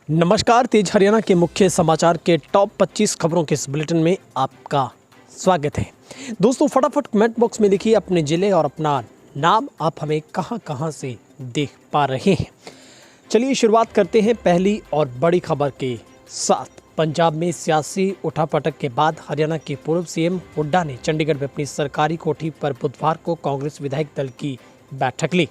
नमस्कार। तेज हरियाणा के मुख्य समाचार के टॉप 25 खबरों के इस बुलेटिन में आपका स्वागत है। दोस्तों, फटाफट कमेंट बॉक्स में लिखिए अपने जिले और अपना नाम, आप हमें कहां से देख पा रहे हैं। चलिए शुरुआत करते हैं पहली और बड़ी खबर के साथ। पंजाब में सियासी उठापटक के बाद हरियाणा के पूर्व सीएम हुड्डा ने चंडीगढ़ में अपनी सरकारी कोठी पर बुधवार को कांग्रेस विधायक दल की बैठक ली,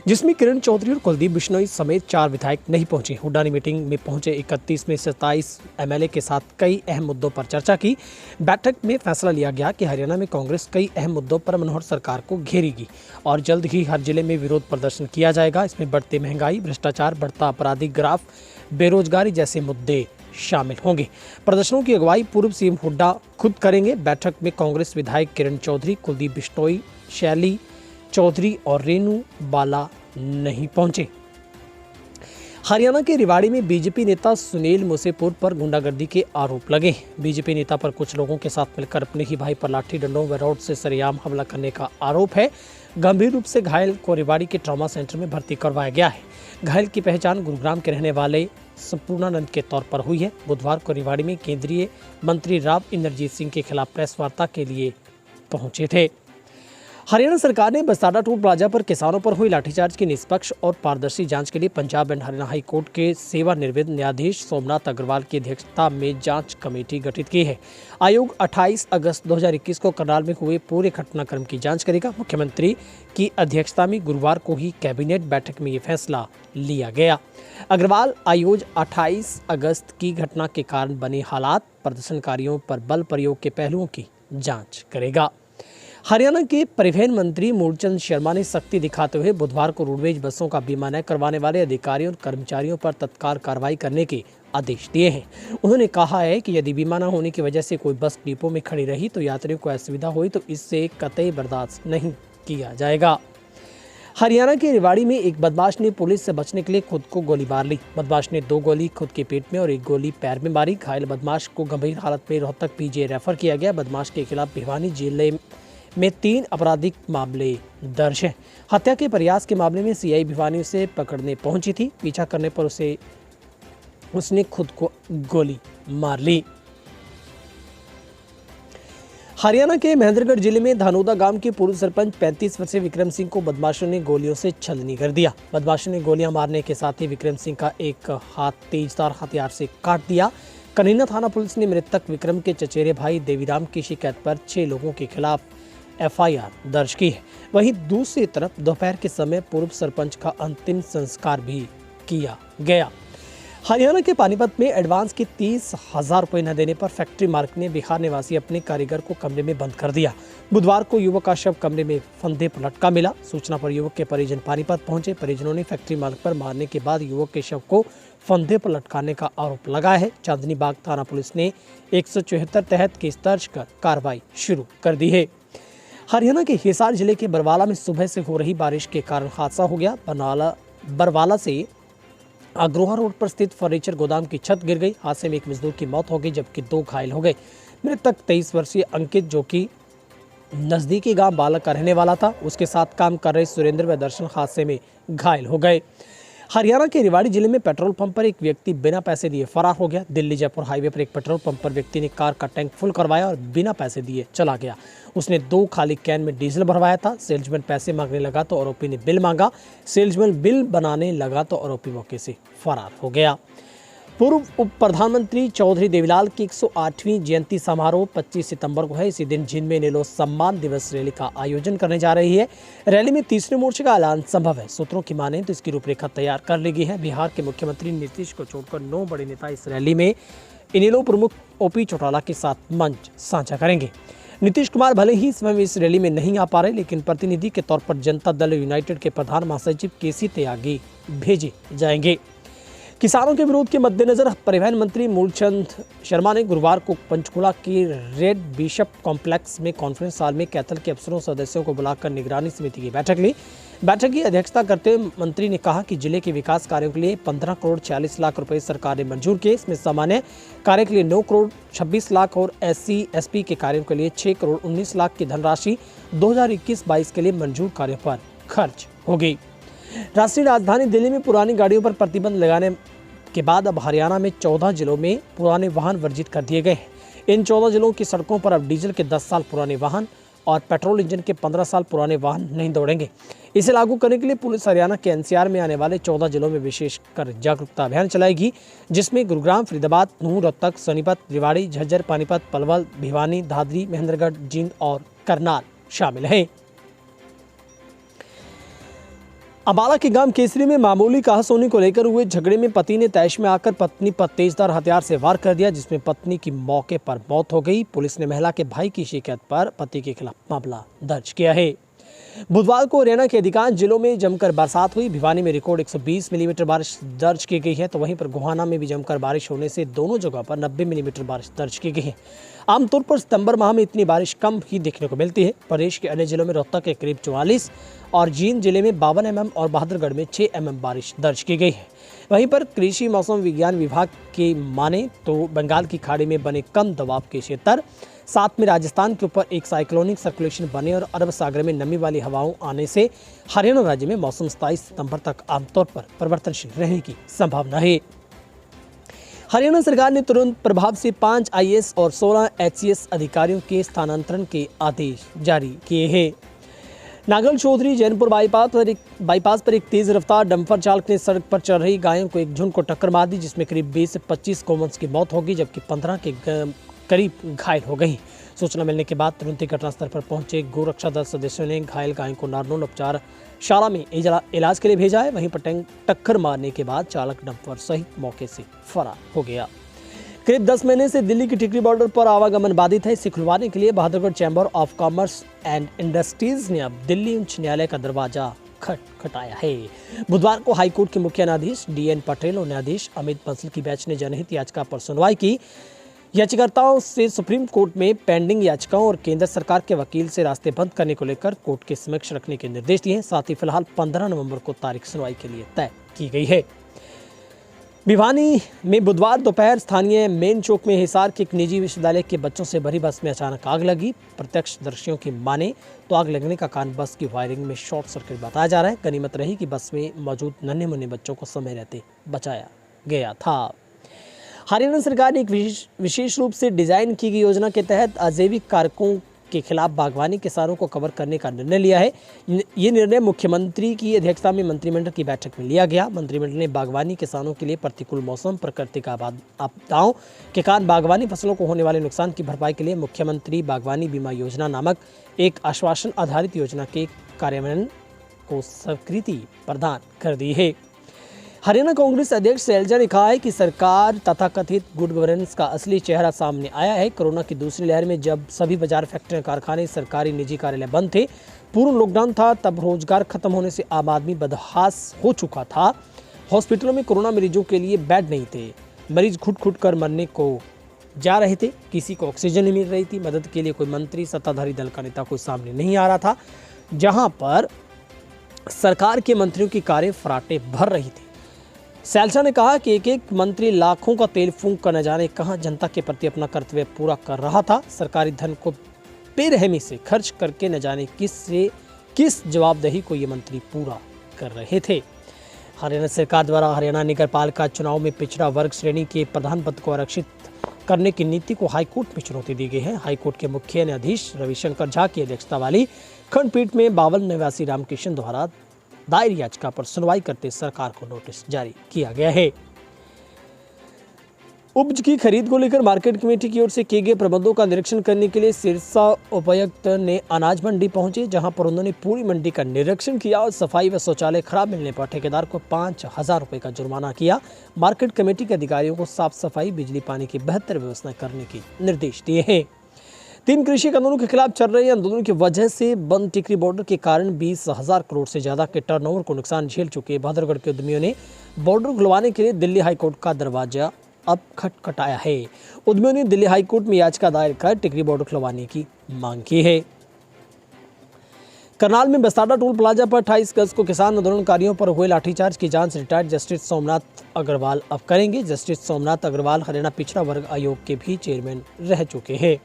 जिसमें किरण चौधरी और कुलदीप बिश्नोई समेत 4 विधायक नहीं पहुंचे। हुड्डा ने मीटिंग में पहुंचे 31 में 27 एमएलए के साथ कई अहम मुद्दों पर चर्चा की। बैठक में फैसला लिया गया कि हरियाणा में कांग्रेस कई अहम मुद्दों पर मनोहर सरकार को घेरेगी और जल्द ही हर जिले में विरोध प्रदर्शन किया जाएगा। इसमें बढ़ती महंगाई, भ्रष्टाचार, बढ़ता आपराधिक ग्राफ, बेरोजगारी जैसे मुद्दे शामिल होंगे। प्रदर्शनों की अगुवाई पूर्व सीएम हुड्डा खुद करेंगे। बैठक में कांग्रेस विधायक किरण चौधरी, कुलदीप बिश्नोई, शैली चौधरी और रेणु बाला नहीं पहुंचे। हरियाणा के रेवाड़ी में बीजेपी नेता सुनील मुसेपुर पर गुंडागर्दी के आरोप लगे। बीजेपी नेता पर कुछ लोगों के साथ मिलकर अपने ही भाई पर लाठी डंडों व रॉड से सरेआम हमला करने का आरोप है। गंभीर रूप से घायल को रेवाड़ी के ट्रॉमा सेंटर में भर्ती करवाया गया है। घायल की पहचान गुरुग्राम के रहने वाले संपूर्णानंद के तौर पर हुई है। बुधवार को रेवाड़ी में केंद्रीय मंत्री राव इंद्रजीत सिंह के खिलाफ प्रेस वार्ता के लिए पहुंचे थे। हरियाणा सरकार ने बस्ताडा टोल प्लाजा पर किसानों पर हुई लाठीचार्ज की निष्पक्ष और पारदर्शी जांच के लिए Punjab and Haryana high court के सेवानिवृत्त न्यायाधीश सोमनाथ अग्रवाल की अध्यक्षता में जांच कमेटी गठित की है। आयोग 28 अगस्त 2021 को करनाल में हुए पूरे घटनाक्रम की जांच करेगा। मुख्यमंत्री की अध्यक्षता में गुरुवार को ही कैबिनेट बैठक में ये फैसला लिया गया। अग्रवाल आयोग 28 अगस्त की घटना के कारण बने हालात, प्रदर्शनकारियों पर बल प्रयोग के पहलुओं की जाँच करेगा। हरियाणा के परिवहन मंत्री मूलचंद शर्मा ने सख्ती दिखाते हुए बुधवार को रोडवेज बसों का बीमा न करवाने वाले अधिकारियों और कर्मचारियों पर तत्काल कार्रवाई करने के आदेश दिए हैं। उन्होंने कहा है कि यदि बीमा न होने की वजह से कोई बस डिपो में खड़ी रही तो यात्रियों को असुविधा हुई तो इससे कतई बर्दाश्त नहीं किया जाएगा। हरियाणा के रेवाड़ी में एक बदमाश ने पुलिस से बचने के लिए खुद को गोली मार ली। बदमाश ने 2 गोली खुद के पेट में और 1 गोली पैर में मारी। घायल बदमाश को गंभीर हालत में रोहतक पीजीआई रेफर किया गया। बदमाश के खिलाफ भिवानी जिले में 3 आपराधिक मामले दर्ज हैं। हत्या के प्रयास के मामले में सीआई भिवानी उसे पकड़ने पहुंची थी। पीछा करने पर उसने खुद को गोली मार ली। हरियाणा के महेंद्रगढ़ जिले में धानोदा गांव के पूर्व सरपंच 35 वर्षीय विक्रम सिंह को बदमाशों ने गोलियों से छलनी कर दिया। बदमाशों ने गोलियां मारने के साथ ही विक्रम सिंह का एक हाथ तेजधार हथियार से काट दिया। कनीना थाना पुलिस ने मृतक विक्रम के चचेरे भाई देवीराम की शिकायत पर 6 लोगों के खिलाफ एफआईआर दर्ज की है। वहीं दूसरी तरफ दोपहर के समय पूर्व सरपंच का अंतिम संस्कार भी किया गया। हरियाणा के पानीपत में एडवांस के 30,000 रुपये न देने पर फैक्ट्री मालिक ने बिहार निवासी अपने कारीगर को कमरे में बंद कर दिया। बुधवार को युवक का शव कमरे में फंदे पर लटका मिला। सूचना पर युवक के परिजन पानीपत पहुंचे। परिजनों ने फैक्ट्री मालिक पर मारने के बाद युवक के शव को फंदे पर लटकाने का आरोप लगाया है। चांदनी बाग थाना पुलिस ने 174 तहत केस दर्ज कर कार्रवाई शुरू कर दी है। हरियाणा के हिसार जिले के बरवाला में सुबह से हो रही बारिश के कारण हादसा हो गया। बरवाला से अग्रोहा रोड पर स्थित फर्नीचर गोदाम की छत गिर गई। हादसे में एक मजदूर की मौत हो गई जबकि 2 घायल हो गए। मृतक 23 वर्षीय अंकित, जो कि नजदीकी गांव बालक का रहने वाला था, उसके साथ काम कर रहे सुरेंद्र व दर्शन हादसे में घायल हो गए। हरियाणा के रेवाड़ी जिले में पेट्रोल पंप पर एक व्यक्ति बिना पैसे दिए फरार हो गया। दिल्ली जयपुर हाईवे पर एक पेट्रोल पंप पर व्यक्ति ने कार का टैंक फुल करवाया और बिना पैसे दिए चला गया। उसने 2 खाली कैन में डीजल भरवाया था। सेल्समैन पैसे मांगने लगा तो आरोपी ने बिल मांगा। सेल्समैन बिल बनाने लगा तो आरोपी मौके से फरार हो गया। पूर्व उप प्रधानमंत्री चौधरी देवीलाल की 108वीं जयंती समारोह 25 सितंबर को है। इसी दिन जिन में नेलो सम्मान दिवस रैली का आयोजन करने जा रही है। रैली में तीसरे मोर्चे का ऐलान संभव है। सूत्रों की माने तो इसकी रूपरेखा तैयार कर ली गई है। बिहार के मुख्यमंत्री नीतीश को छोड़कर 9 बड़े नेता इस रैली में इनेलो प्रमुख ओपी चौटाला के साथ मंच साझा करेंगे। नीतीश कुमार भले ही स्वयं इस रैली में नहीं आ पा रहे, लेकिन प्रतिनिधि के तौर पर जनता दल यूनाइटेड के प्रधान महासचिव केसी त्यागी भेजे जाएंगे। किसानों के विरोध के मद्देनजर परिवहन मंत्री मूलचंद शर्मा ने गुरुवार को पंचकुला की रेड बिशप कॉम्प्लेक्स में कॉन्फ्रेंस हॉल में कैथल के अफसरों सदस्यों को बुलाकर निगरानी समिति की बैठक ली। बैठक की अध्यक्षता करते हुए मंत्री ने कहा कि जिले के विकास कार्यों के लिए 15 करोड़ 40 लाख रुपए सरकार ने मंजूर किए। इसमें सामान्य कार्य के लिए 9 करोड़ 26 लाख और SC/SP के कार्यों के लिए 6 करोड़ 19 लाख की धनराशि 2021-22 के लिए मंजूर कार्यों पर खर्च होगी। राष्ट्रीय राजधानी दिल्ली में पुरानी गाड़ियों पर प्रतिबंध लगाने के बाद अब हरियाणा में 14 जिलों में पुराने वाहन वर्जित कर दिए गए हैं। इन 14 जिलों की सड़कों पर अब डीजल के 10 साल पुराने वाहन और पेट्रोल इंजन के 15 साल पुराने वाहन नहीं दौड़ेंगे। इसे लागू करने के लिए पुलिस हरियाणा के एनसीआर में आने वाले 14 जिलों में विशेषकर जागरूकता अभियान चलाएगी, जिसमें गुरुग्राम, फरीदाबाद, नूंह, रोहतक, सोनीपत, रेवाड़ी, झज्जर, पानीपत, पलवल, भिवानी, दादरी, महेंद्रगढ़, जींद और करनाल शामिल हैं। अम्बाला के गांव केसरी में मामूली कहासुनी को लेकर हुए झगड़े में पति ने तैश में आकर पत्नी पर तेजधार हथियार से वार कर दिया, जिसमें पत्नी की मौके पर मौत हो गई। पुलिस ने महिला के भाई की शिकायत पर पति के खिलाफ मामला दर्ज किया है। बुधवार को हरियाणा के अधिकांश जिलों में जमकर बरसात हुई। भिवानी में रिकॉर्ड 120 मिलीमीटर बारिश दर्ज की गई है, तो वहीं पर गोहाना में भी जमकर बारिश होने से दोनों जगह पर 90 मिलीमीटर बारिश दर्ज की गई है। आमतौर पर सितंबर माह में इतनी बारिश कम ही देखने को मिलती है। प्रदेश के अन्य जिलों में रोहतक के करीब 44 और जींद जिले में 52 mm और बहादुरगढ़ में 6 mm बारिश दर्ज की गई है। वहीं पर कृषि मौसम विज्ञान विभाग की माने तो बंगाल की खाड़ी में बने कम दबाव के क्षेत्र, साथ में राजस्थान के ऊपर एक साइक्लोनिक सर्कुलेशन बने और अरब सागर में नमी वाली हवाओं आने से हरियाणा राज्य में मौसम 27 सितंबर तक आमतौर पर परिवर्तनशील रहने की संभावना है। हरियाणा सरकार ने तुरंत प्रभाव से 5 IAS और 16 HCS अधिकारियों के स्थानांतरण के आदेश जारी किए हैं। नागल चौधरी जैनपुर बाईपास पर एक तेज रफ्तार डंपर चालक ने सड़क पर चल रही गायों को एक झुंड को टक्कर मार दी, जिसमें करीब 20 से 25 गौवंश की मौत होगी, जबकि 15 के करीब घायल हो गई। सूचना मिलने के बाद तुरंत ही घटनास्थल पर पहुंचे गोरक्षा दल सदस्यों ने घायल गायों को नारनौल उपचारशाला में इलाज के लिए भेजा है। वहीं पर टक्कर मारने के बाद चालक डंपर सहित मौके से फरार हो गया। करीब 10 महीने से दिल्ली की टिकरी बॉर्डर पर आवागमन बाधित है। इसे खुलवाने के लिए Bahadurgarh chamber of commerce and industries ने अब दिल्ली उच्च न्यायालय का दरवाजा खटखटाया है। बुधवार को हाईकोर्ट के मुख्य न्यायाधीश DN पटेल और न्यायाधीश अमित बंसल की बेंच ने जनहित याचिका पर सुनवाई की। याचिकाकर्ताओं से सुप्रीम कोर्ट में पेंडिंग याचिकाओं और केंद्र सरकार के वकील से रास्ते बंद करने को लेकर कोर्ट के समक्ष रखने के निर्देश दिए। साथ ही फिलहाल 15 नवंबर को तारीख सुनवाई के लिए तय की गई है। भिवानी में बुधवार दोपहर स्थानीय मेन चौक में हिसार के एक निजी विश्वविद्यालय के बच्चों से भरी बस में अचानक आग लगी। प्रत्यक्षदर्शियों की माने तो आग लगने का कारण बस की वायरिंग में शॉर्ट सर्किट बताया जा रहा है। गनीमत रही कि बस में मौजूद नन्हे मुन्ने बच्चों को समय रहते बचाया गया था। हरियाणा सरकार ने एक विशेष रूप से डिजाइन की गई योजना के तहत अजैविक कारकों के खिलाफ बागवानी किसानों को कवर करने का निर्णय लिया है। ये निर्णय मुख्यमंत्री की अध्यक्षता में मंत्रिमंडल की बैठक में लिया गया। मंत्रिमंडल ने बागवानी किसानों के लिए प्रतिकूल मौसम, प्राकृतिक आपदाओं के कारण बागवानी फसलों को होने वाले नुकसान की भरपाई के लिए मुख्यमंत्री बागवानी बीमा योजना नामक एक आश्वासन आधारित योजना के कार्यान्वयन को स्वीकृति प्रदान कर दी है। हरियाणा कांग्रेस अध्यक्ष शैलजा ने कहा है कि सरकार तथाकथित गुड गवर्नेंस का असली चेहरा सामने आया है। कोरोना की दूसरी लहर में जब सभी बाजार, फैक्ट्रियां, कारखाने, सरकारी निजी कार्यालय बंद थे, पूर्ण लॉकडाउन था, तब रोजगार खत्म होने से आम आदमी बदहास हो चुका था। हॉस्पिटलों में कोरोना मरीजों के लिए बेड नहीं थे, मरीज घुट कर मरने को जा रहे थे, किसी को ऑक्सीजन नहीं मिल रही थी। मदद के लिए कोई मंत्री, सत्ताधारी दल का नेता कोई सामने नहीं आ रहा था, जहां पर सरकार के मंत्रियों की कारें फराटे भर रही थी। शैलजा ने कहा कि एक एक मंत्री लाखों का तेल फूंक कर न जाने कहां जनता के प्रति अपना कर्तव्य पूरा कर रहा था। सरकारी धन को बेरहमी से खर्च करके न जाने किस जवाबदेही को ये मंत्री पूरा कर रहे थे। हरियाणा सरकार द्वारा हरियाणा नगर पालिका चुनाव में पिछड़ा वर्ग श्रेणी के प्रधान पद को आरक्षित करने की नीति को हाईकोर्ट में चुनौती दी गई है। हाईकोर्ट के मुख्य न्यायाधीश रविशंकर झा की अध्यक्षता वाली खंडपीठ में 52 निवासी रामकिशन द्वारा दायर याचिका पर सुनवाई करते सरकार को नोटिस जारी किया गया है। उपज की खरीद को लेकर मार्केट कमेटी की ओर से किए गए प्रबंधों का निरीक्षण करने के लिए सिरसा उपायुक्त ने अनाज मंडी पहुंचे, जहां पर उन्होंने पूरी मंडी का निरीक्षण किया और सफाई व शौचालय खराब मिलने पर ठेकेदार को 5,000 रुपए का जुर्माना किया। मार्केट कमेटी के अधिकारियों को साफ सफाई, बिजली, पानी की बेहतर व्यवस्था करने के निर्देश दिए हैं। 3 कृषि कानूनों के खिलाफ चल रहे आंदोलन की वजह से बंद टिकरी बॉर्डर के कारण 20,000 करोड़ से ज्यादा के टर्नओवर को नुकसान झेल चुके बहादुरगढ़ के उद्यमियों ने बॉर्डर खुलवाने के लिए दिल्ली हाईकोर्ट का दरवाजा अब खटखटाया है। उद्यमियों ने दिल्ली हाईकोर्ट में याचिका दायर कर टिकरी बॉर्डर खुलवाने की मांग की है। करनाल में बस्ताडा टोल प्लाजा पर 28 अगस्त को किसान आंदोलनकारियों पर हुए लाठीचार्ज की जांच रिटायर्ड जस्टिस सोमनाथ अग्रवाल अब करेंगे। जस्टिस सोमनाथ अग्रवाल हरियाणा पिछड़ा वर्ग आयोग के भी चेयरमैन रह चुके हैं।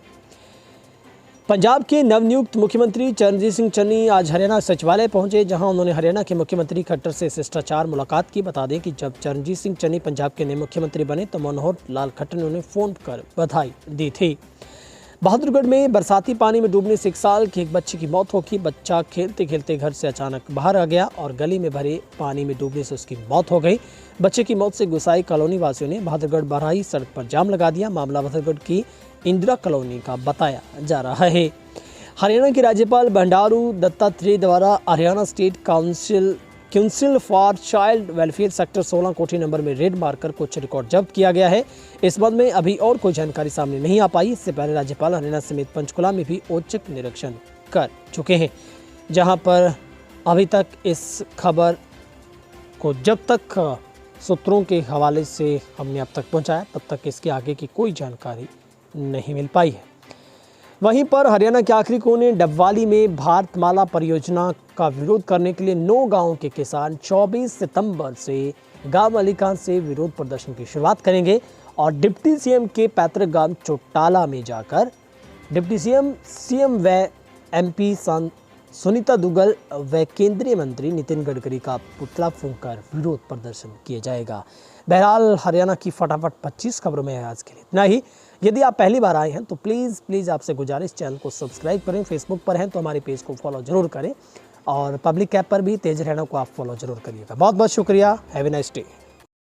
पंजाब के नवनियुक्त मुख्यमंत्री चरणजीत सिंह चन्नी आज हरियाणा सचिवालय पहुंचे, जहां उन्होंने हरियाणा के मुख्यमंत्री खट्टर से शिष्टाचार मुलाकात की। बता दें कि जब चरणजीत सिंह चन्नी पंजाब के नए मुख्यमंत्री बने तो मनोहर लाल खट्टर ने उन्हें फोन कर बधाई दी थी। बहादुरगढ़ में बरसाती पानी में डूबने से 1 साल के एक बच्चे की मौत हो गई। बच्चा खेलते खेलते घर से अचानक बाहर आ गया और गली में भरे पानी में डूबने से उसकी मौत हो गई। बच्चे की मौत से गुस्साए कॉलोनी वासियों ने बहादुरगढ़ बराही सड़क पर जाम लगा दिया। मामला बहादुरगढ़ की इंदिरा कॉलोनी का बताया जा रहा है। हरियाणा के राज्यपाल बंडारू दत्तात्रेय द्वारा Haryana state council for child welfare sector 16 कोठी नंबर में रेड मारकर कुछ रिकॉर्ड जब्त किया गया है। इस संबंध में अभी और कोई जानकारी सामने नहीं आ पाई। इससे पहले राज्यपाल हरियाणा समेत पंचकुला में भी औचक निरीक्षण कर चुके हैं, जहां पर अभी तक इस खबर को जब तक सूत्रों के हवाले से हमने अब तक पहुंचाया, तब तक इसके आगे की कोई जानकारी नहीं मिल पाई है। वहीं पर हरियाणा के आखिरी कोने डबवाली में भारतमाला परियोजना का विरोध करने के लिए 9 गांवों के किसान 24 सितंबर से गांव अलीखान से विरोध प्रदर्शन की शुरुआत करेंगे और डिप्टी सीएम के पैतृक गांव चौटाला में जाकर डिप्टी सीएम व एमपी सुनीता दुग्गल व केंद्रीय मंत्री नितिन गडकरी का पुतला फूंककर विरोध प्रदर्शन किया जाएगा। बहरहाल हरियाणा की फटाफट 25 खबरों में आज के लिए इतना ही। यदि आप पहली बार आए हैं तो प्लीज़ आपसे गुजारिश, चैनल को सब्सक्राइब करें। फेसबुक पर हैं तो हमारे पेज को फॉलो जरूर करें और पब्लिक ऐप पर भी तेज हरियाणा को आप फॉलो जरूर करिएगा। बहुत बहुत शुक्रिया। Have a nice day.